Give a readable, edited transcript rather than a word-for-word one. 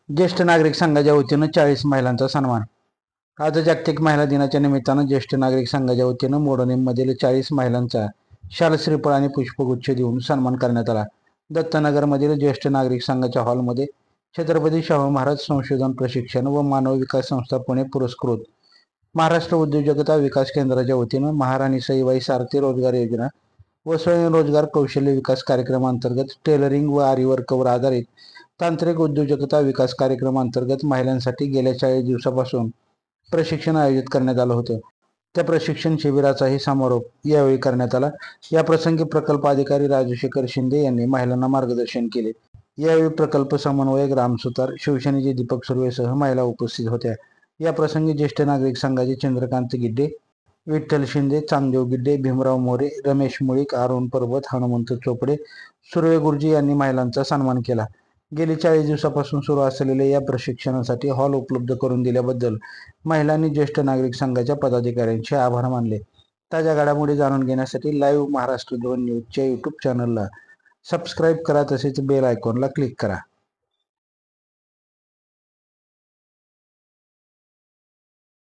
ज्येष्ठ नागरिक संघाच्या वतीनं 40 महिलांचा सन्मान. आज जागतिक महिला दिनाच्या निमित्तानं ज्येष्ठ नागरिक संघाच्या वतीनं मोडणीमधील 40 महिलांचा शाल श्रीफळ आणि पुष्पगुच्छ देऊन सन्मान करण्यात आला. दत्तनगरमधील ज्येष्ठ नागरिक संघाच्या हॉलमध्ये छत्रपती शाहू महाराज संशोधन प्रशिक्षण व मानव विकास संस्था पुणे पुरस्कृत महाराष्ट्र उद्योजकता विकास केंद्राच्या वतीनं महाराणी सईबाई सारथी रोजगार योजना व स्वयंरोजगार कौशल्य विकास कार्यक्रमांतर्गत टेलरिंग व आरीवर्कवर आधारित तांत्रिक उद्योजकता विकास कार्यक्रमांतर्गत महिलांसाठी गेल्या 40 दिवसापासून प्रशिक्षण आयोजित करण्यात आलं होतं. त्या प्रशिक्षण शिबिराचाही समारोप यावेळी करण्यात आला. या प्रसंगी प्रकल्प अधिकारी राजशेखर शिंदे यांनी महिलांना मार्गदर्शन केले. यावेळी प्रकल्प समन्वयक राम सुतार, शिवसेनेचे दीपक सुर्वेसह महिला उपस्थित होत्या. या प्रसंगी ज्येष्ठ नागरिक संघाचे चंद्रकांत गिड्डे, विठ्ठल शिंदे, चांगदेव गिड्डे, भीमराव मोरे, रमेश मुळीक, अरुण पर्वत, हनुमंत चोपडे, सुर्वे गुरुजी यांनी महिलांचा सन्मान केला. गेली 40 दिवसापासून सुरू असलेल्या या प्रशिक्षणासाठी हॉल उपलब्ध करून दिल्याबद्दल महिलांनी ज्येष्ठ नागरिक संघाच्या पदाधिकाऱ्यांचे आभार मानले. ताज्या घडामोडी जाणून घेण्यासाठी लाईव्ह महाराष्ट्र 2 न्यूजच्या यूट्यूब चॅनलला सबस्क्राईब करा, तसेच बेल आयकॉनला क्लिक करा.